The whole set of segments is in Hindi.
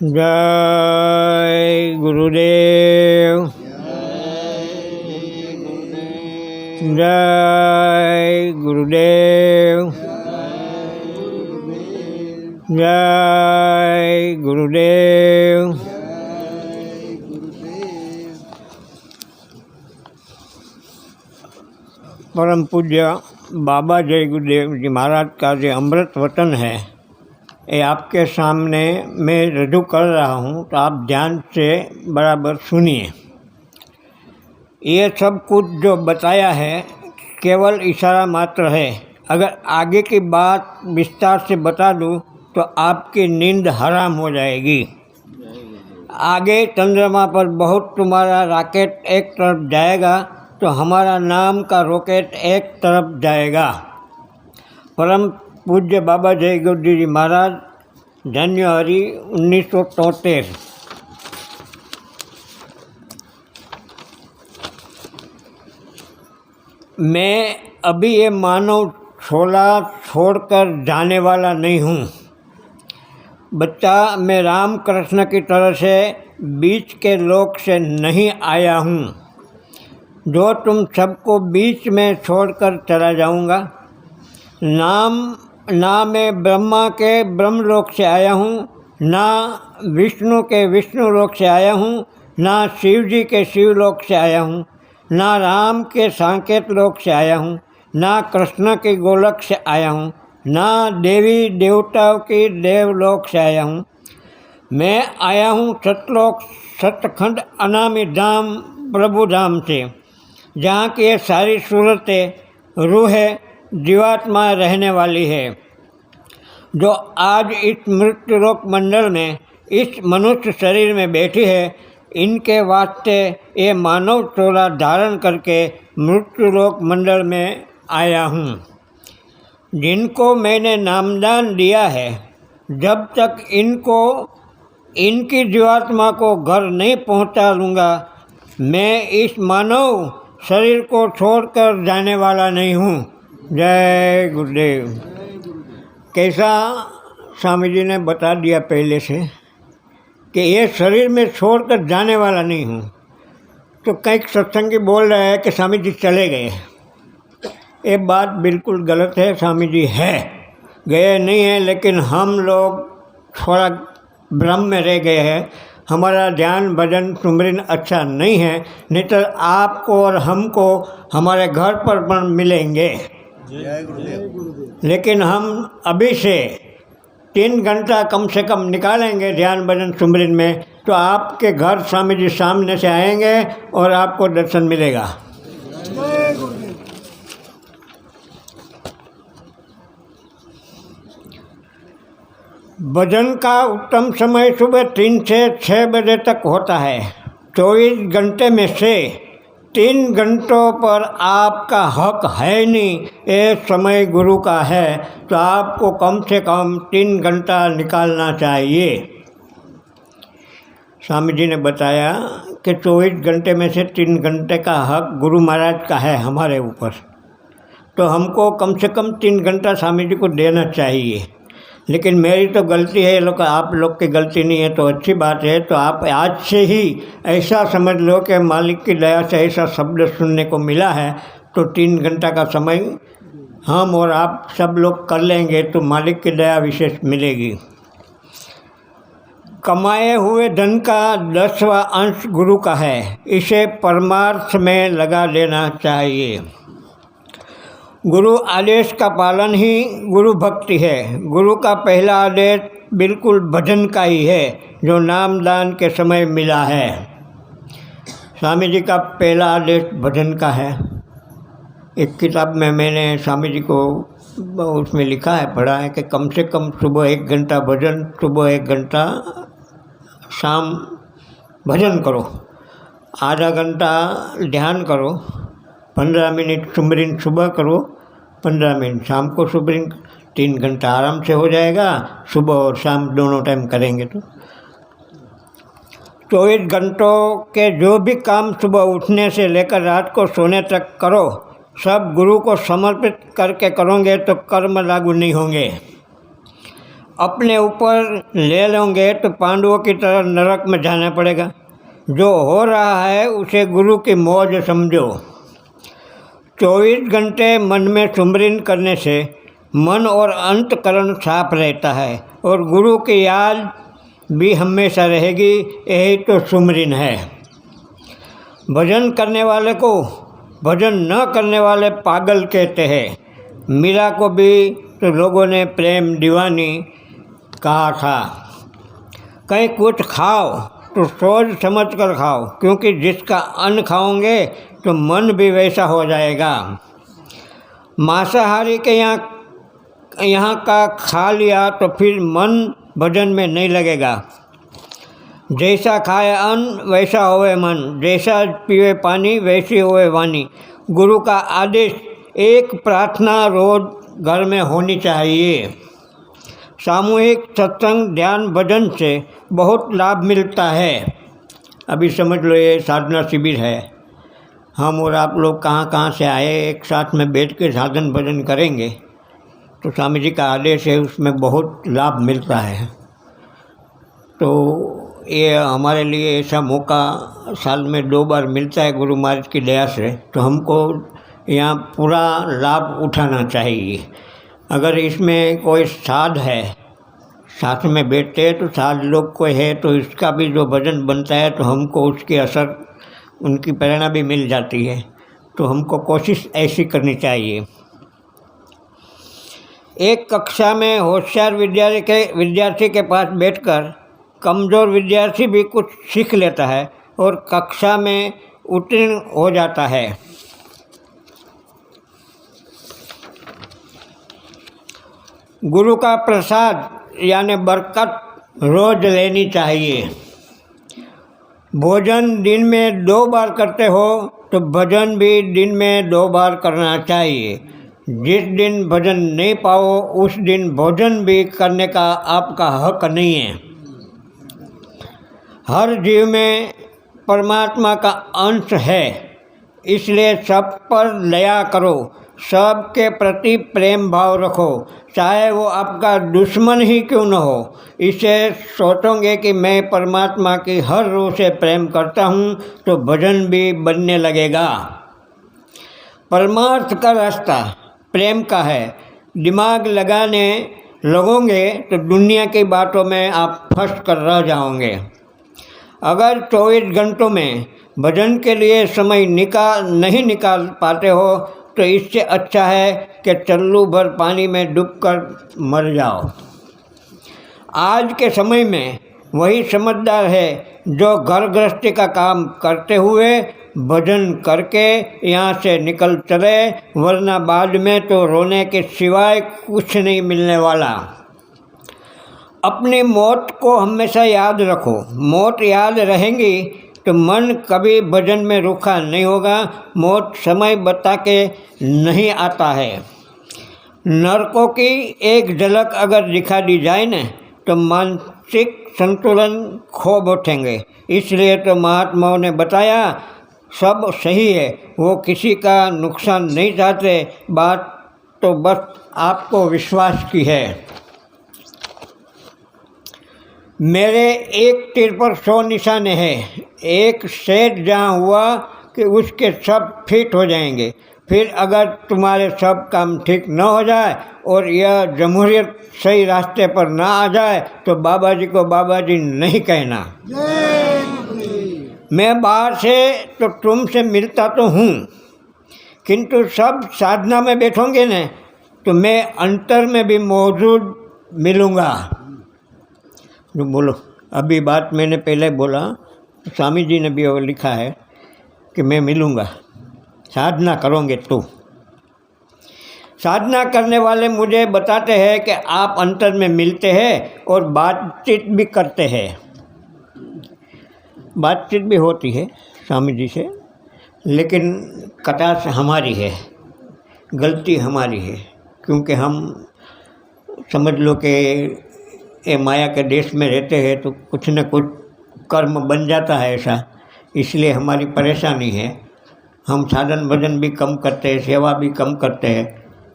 जय गुरुदेव। जय गुरुदेव। जय गुरुदेव। परम पूज्य बाबा जय गुरुदेव जी महाराज का जो अमृत वचन है ये आपके सामने मैं रजू कर रहा हूँ, तो आप ध्यान से बराबर सुनिए। ये सब कुछ जो बताया है केवल इशारा मात्र है। अगर आगे की बात विस्तार से बता दूँ तो आपकी नींद हराम हो जाएगी। आगे चंद्रमा पर बहुत तुम्हारा रॉकेट एक तरफ जाएगा तो हमारा नाम का रॉकेट एक तरफ जाएगा। परम पूज्य बाबा जय गुरुदेव जी महाराज, जनवरी 1973। मैं अभी ये मानव छोला छोड़कर जाने वाला नहीं हूँ। बच्चा, मैं राम कृष्ण की तरह से बीच के लोक से नहीं आया हूँ जो तुम सबको बीच में छोड़कर चला जाऊँगा। ना मैं ब्रह्मा के ब्रह्मलोक से आया हूँ, ना विष्णु के विष्णु लोक से आया हूँ, ना शिव जी के शिवलोक से आया हूँ, ना राम के साकेत लोक से आया हूँ, ना कृष्ण के गोलक से आया हूँ, ना देवी देवताओं के देवलोक से आया हूँ। मैं आया हूँ सतलोक सतखंड अनामी धाम प्रभु धाम से, जहाँ की ये सारी सूरतें रूहें जीवात्मा रहने वाली है, जो आज इस मृत्युलोक मंडल में इस मनुष्य शरीर में बैठी है। इनके वास्ते ये मानव चोला धारण करके मृत्युलोक मंडल में आया हूँ। जिनको मैंने नामदान दिया है, जब तक इनकी जीवात्मा को घर नहीं पहुँचा दूँगा, मैं इस मानव शरीर को छोड़कर जाने वाला नहीं हूँ। जय गुरुदेव। कैसा स्वामी जी ने बता दिया पहले से कि ये शरीर में छोड़कर जाने वाला नहीं हूँ। तो कई सत्संगी बोल रहे हैं कि स्वामी जी चले गए। ये बात बिल्कुल गलत है। स्वामी जी है गए नहीं हैं, लेकिन हम लोग थोड़ा भ्रम में रह गए हैं। हमारा ध्यान भजन सुमरन अच्छा नहीं है, नहीं तो आपको और हमको हमारे घर पर मिलेंगे। लेकिन हम अभी से 3 घंटा कम से कम निकालेंगे ध्यान भजन सुमरन में, तो आपके घर स्वामी जी सामने से आएंगे और आपको दर्शन मिलेगा। भजन का उत्तम समय सुबह 3 से 6 बजे तक होता है। 24 घंटे में से 3 घंटों पर आपका हक है नहीं, ये समय गुरु का है, तो आपको कम से कम 3 घंटा निकालना चाहिए। स्वामी जी ने बताया कि 24 घंटे में से 3 घंटे का हक गुरु महाराज का है हमारे ऊपर, तो हमको कम से कम 3 घंटा स्वामी जी को देना चाहिए। लेकिन मेरी तो गलती है, आप लोग की गलती नहीं है, तो अच्छी बात है। तो आप आज से ही ऐसा समझ लो कि मालिक की दया से ऐसा शब्द सुनने को मिला है, तो 3 घंटा का समय हम और आप सब लोग कर लेंगे तो मालिक की दया विशेष मिलेगी। कमाए हुए धन का 10वां अंश गुरु का है, इसे परमार्थ में लगा देना चाहिए। गुरु आदेश का पालन ही गुरु भक्ति है। गुरु का पहला आदेश बिल्कुल भजन का ही है, जो नामदान के समय मिला है। स्वामी जी का पहला आदेश भजन का है। एक किताब में मैंने स्वामी जी को उसमें लिखा है, पढ़ा है कि कम से कम सुबह 1 घंटा भजन, सुबह 1 घंटा, शाम भजन करो, आधा घंटा ध्यान करो, 15 मिनट सुमरन सुबह करो, 15 मिनट शाम को सुमरन। 3 घंटा आराम से हो जाएगा। सुबह और शाम दोनों टाइम करेंगे तो 24 घंटों के जो भी काम सुबह उठने से लेकर रात को सोने तक करो, सब गुरु को समर्पित करके करोगे तो कर्म लागू नहीं होंगे। अपने ऊपर ले लोगे तो पांडवों की तरह नरक में जाना पड़ेगा। जो हो रहा है उसे गुरु की मौज समझो। 24 घंटे मन में सुमरन करने से मन और अंतकरण साफ रहता है और गुरु की याद भी हमेशा रहेगी। यही तो सुमरन है। भजन करने वाले को भजन न करने वाले पागल कहते हैं। मीरा को भी तो लोगों ने प्रेम दीवानी कहा था। कहीं कुछ खाओ तो सोच समझ कर खाओ, क्योंकि जिसका अन्न खाओगे तो मन भी वैसा हो जाएगा। मांसाहारी के यहाँ का खा लिया तो फिर मन भजन में नहीं लगेगा। जैसा खाए अन्न वैसा होवे मन, जैसा पीवे पानी वैसी होवे वाणी। गुरु का आदेश एक प्रार्थना रोज घर में होनी चाहिए। सामूहिक सत्संग ध्यान भजन से बहुत लाभ मिलता है। अभी समझ लो ये साधना शिविर है। हम और आप लोग कहाँ कहाँ से आए, एक साथ में बैठ के साधन भजन करेंगे तो स्वामी जी का आदेश है, उसमें बहुत लाभ मिलता है। तो ये हमारे लिए ऐसा मौका साल में 2 बार मिलता है गुरु महाराज की दया से, तो हमको यहाँ पूरा लाभ उठाना चाहिए। अगर इसमें कोई साध है, साथ में बैठते हैं तो साध लोग कोई है तो इसका भी जो भजन बनता है तो हमको उसके असर, उनकी प्रेरणा भी मिल जाती है। तो हमको कोशिश ऐसी करनी चाहिए। एक कक्षा में होशियार विद्यार्थी के पास बैठकर कमज़ोर विद्यार्थी भी कुछ सीख लेता है और कक्षा में उत्तीर्ण हो जाता है। गुरु का प्रसाद यानी बरकत रोज लेनी चाहिए। भोजन दिन में 2 बार करते हो तो भजन भी दिन में 2 बार करना चाहिए। जिस दिन भजन नहीं पाओ उस दिन भोजन भी करने का आपका हक नहीं है। हर जीव में परमात्मा का अंश है, इसलिए सब पर दया करो, सबके प्रति प्रेम भाव रखो, चाहे वो आपका दुश्मन ही क्यों न हो। इसे सोचोगे कि मैं परमात्मा की हर रूह से प्रेम करता हूँ तो भजन भी बनने लगेगा। परमार्थ का रास्ता प्रेम का है। दिमाग लगाने लगोगे तो दुनिया की बातों में आप फंस कर रह जाओगे। अगर 24 घंटों में भजन के लिए समय नहीं निकाल पाते हो तो इससे अच्छा है कि चल्लू भर पानी में डूबकर मर जाओ। आज के समय में वही समझदार है जो घर गृहस्थी का काम करते हुए भजन करके यहाँ से निकल चले, वरना बाद में तो रोने के सिवाय कुछ नहीं मिलने वाला। अपनी मौत को हमेशा याद रखो। मौत याद रहेंगी तो मन कभी भजन में रुका नहीं होगा। मौत समय बता के नहीं आता है। नरकों की एक झलक अगर दिखा दी जाए न तो मानसिक संतुलन खो बैठेंगे। इसलिए तो महात्माओं ने बताया सब सही है, वो किसी का नुकसान नहीं चाहते। बात तो बस आपको विश्वास की है। मेरे एक तीर पर 100 निशाने हैं। एक सेट जहाँ हुआ कि उसके सब फिट हो जाएंगे। फिर अगर तुम्हारे सब काम ठीक न हो जाए और यह जमहूरियत सही रास्ते पर ना आ जाए तो बाबा जी को बाबा जी नहीं कहना। मैं बाहर से तो तुमसे मिलता तो हूँ, किंतु सब साधना में बैठोगे न तो मैं अंतर में भी मौजूद मिलूँगा। जो बोलो, अभी बात मैंने पहले बोला, स्वामी जी ने भी वो लिखा है कि मैं मिलूँगा, साधना करोगे तो। साधना करने वाले मुझे बताते हैं कि आप अंतर में मिलते हैं और बातचीत भी करते हैं। बातचीत भी होती है स्वामी जी से, लेकिन कटाक्ष हमारी है, गलती हमारी है, क्योंकि हम समझ लो कि ये माया के देश में रहते हैं तो कुछ न कुछ कर्म बन जाता है ऐसा, इसलिए हमारी परेशानी है। हम साधन भजन भी कम करते हैं, सेवा भी कम करते हैं,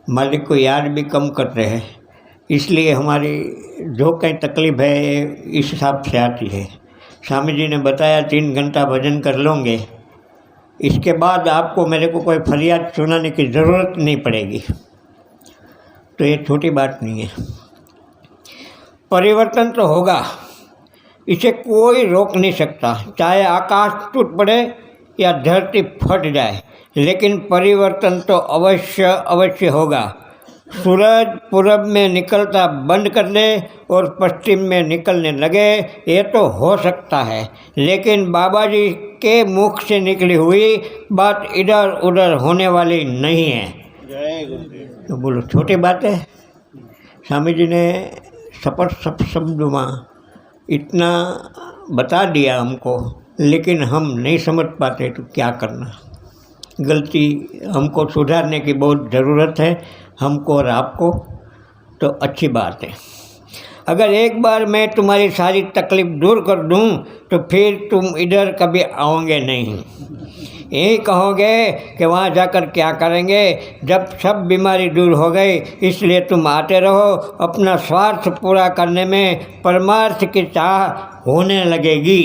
मालिक को याद भी कम करते हैं। इसलिए हमारी जो कहीं तकलीफ़ है इस हिसाब से आती है। स्वामी जी ने बताया 3 घंटा भजन कर लोगे, इसके बाद आपको मेरे को कोई फरियाद सुनाने की ज़रूरत नहीं पड़ेगी। तो ये छोटी बात नहीं है। परिवर्तन तो होगा, इसे कोई रोक नहीं सकता, चाहे आकाश टूट पड़े या धरती फट जाए, लेकिन परिवर्तन तो अवश्य अवश्य होगा। सूरज पूरब में निकलता बंद कर दे और पश्चिम में निकलने लगे, ये तो हो सकता है, लेकिन बाबा जी के मुख से निकली हुई बात इधर उधर होने वाली नहीं है। तो बोलो छोटी बात है। स्वामी जी ने स्पष्ट शब्दों में इतना बता दिया हमको, लेकिन हम नहीं समझ पाते तो क्या करना। गलती हमको सुधारने की बहुत ज़रूरत है, हमको और आपको। तो अच्छी बात है, अगर एक बार मैं तुम्हारी सारी तकलीफ़ दूर कर दूं तो फिर तुम इधर कभी आओगे नहीं। यही कहोगे कि वहाँ जाकर क्या करेंगे जब सब बीमारी दूर हो गई, इसलिए तुम आते रहो। अपना स्वार्थ पूरा करने में परमार्थ की चाह होने लगेगी।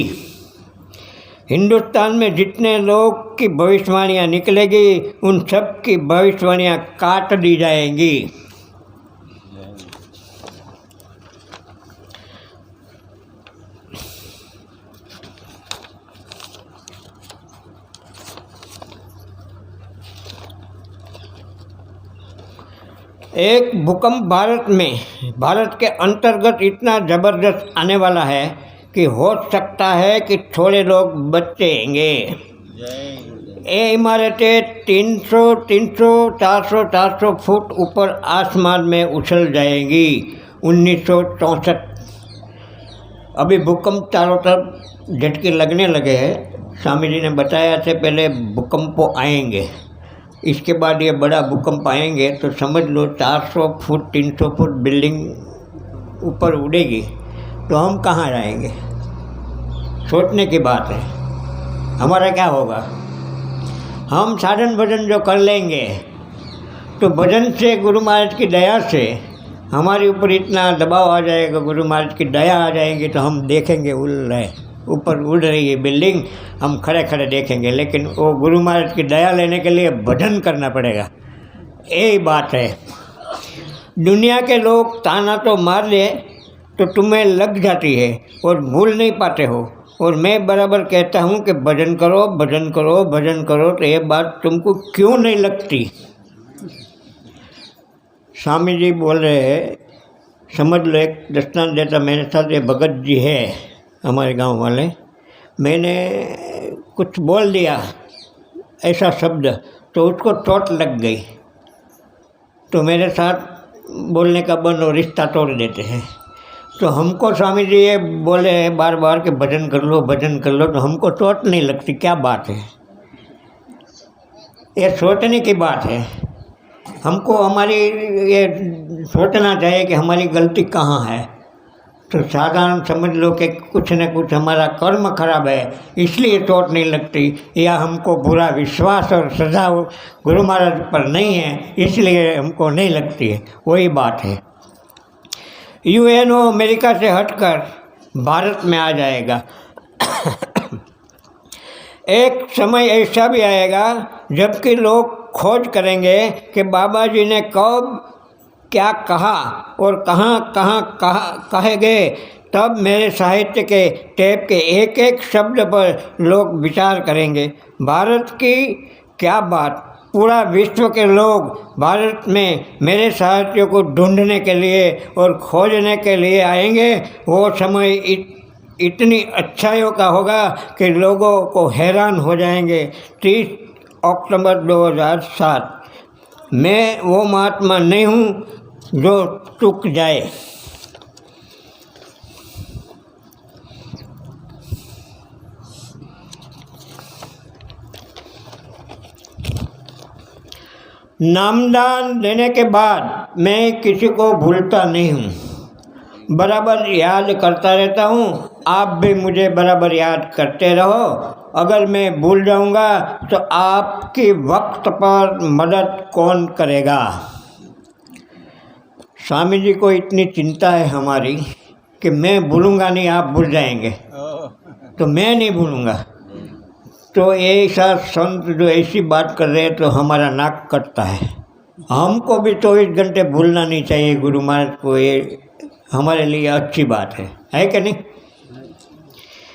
हिंदुस्तान में जितने लोग की भविष्यवाणियाँ निकलेगी, उन सब की भविष्यवाणियाँ काट दी जाएंगी। एक भूकंप भारत के अंतर्गत इतना ज़बरदस्त आने वाला है कि हो सकता है कि थोड़े लोग बचेंगे। ये इमारतें 300, 400 फुट ऊपर आसमान में उछल जाएंगी। 1964 अभी भूकंप चारों तरफ झटके लगने लगे हैं। स्वामी जी ने बताया से पहले भूकंप आएंगे, इसके बाद ये बड़ा भूकंप आएंगे तो समझ लो 400 फुट 300 फुट बिल्डिंग ऊपर उड़ेगी, तो हम कहाँ जाएंगे। सोचने की बात है, हमारा क्या होगा। हम साधन भजन जो कर लेंगे तो भजन से गुरु महाराज की दया से हमारे ऊपर इतना दबाव आ जाएगा, गुरु महाराज की दया आ जाएगी तो हम देखेंगे ऊपर उड़ रही है बिल्डिंग, हम खड़े खड़े देखेंगे। लेकिन वो गुरु महाराज की दया लेने के लिए भजन करना पड़ेगा। यही बात है। दुनिया के लोग ताना तो मार ले तो तुम्हें लग जाती है और भूल नहीं पाते हो, और मैं बराबर कहता हूँ कि भजन करो भजन करो भजन करो, तो ये बात तुमको क्यों नहीं लगती। स्वामी जी बोल रहे हैं, समझ लो एक दृष्टांत देता, मेरे साथ ये भगत जी है हमारे गांव वाले, मैंने कुछ बोल दिया ऐसा शब्द तो उसको चोट लग गई, तो मेरे साथ बोलने का बंद और रिश्ता तोड़ देते हैं। तो हमको स्वामी जी ये बोले हैं बार बार कि भजन कर लो भजन कर लो, तो हमको चोट नहीं लगती। क्या बात है, ये सोचने की बात है। हमको हमारी ये सोचना चाहिए कि हमारी गलती कहाँ है। तो साधारण समझ लो कि कुछ न कुछ हमारा कर्म खराब है, इसलिए चोट नहीं लगती, या हमको बुरा विश्वास और श्रद्धा गुरु महाराज पर नहीं है, इसलिए हमको नहीं लगती है। वही बात है। यूएनओ अमेरिका से हटकर भारत में आ जाएगा। एक समय ऐसा भी आएगा जबकि लोग खोज करेंगे कि बाबा जी ने कब क्या कहा और कहाँ कहे गए। तब मेरे साहित्य के टेप के एक एक शब्द पर लोग विचार करेंगे। भारत की क्या बात, पूरा विश्व के लोग भारत में मेरे साहित्य को ढूंढने के लिए और खोजने के लिए आएंगे। वो समय इतनी अच्छाइयों का होगा कि लोगों को हैरान हो जाएंगे। 30 अक्टूबर 2007। मैं वो महात्मा नहीं हूँ जो चूक जाए। नामदान देने के बाद मैं किसी को भूलता नहीं हूँ, बराबर याद करता रहता हूँ। आप भी मुझे बराबर याद करते रहो। अगर मैं भूल जाऊँगा तो आपकी वक्त पर मदद कौन करेगा। स्वामी जी को इतनी चिंता है हमारी कि मैं भूलूंगा नहीं, आप भूल जाएंगे, तो मैं नहीं भूलूंगा। तो ऐसा संत जो ऐसी बात कर रहे हैं तो हमारा नाक कटता है। हमको भी 24 घंटे भूलना नहीं चाहिए गुरु महाराज को, ये हमारे लिए अच्छी बात है कि नहीं।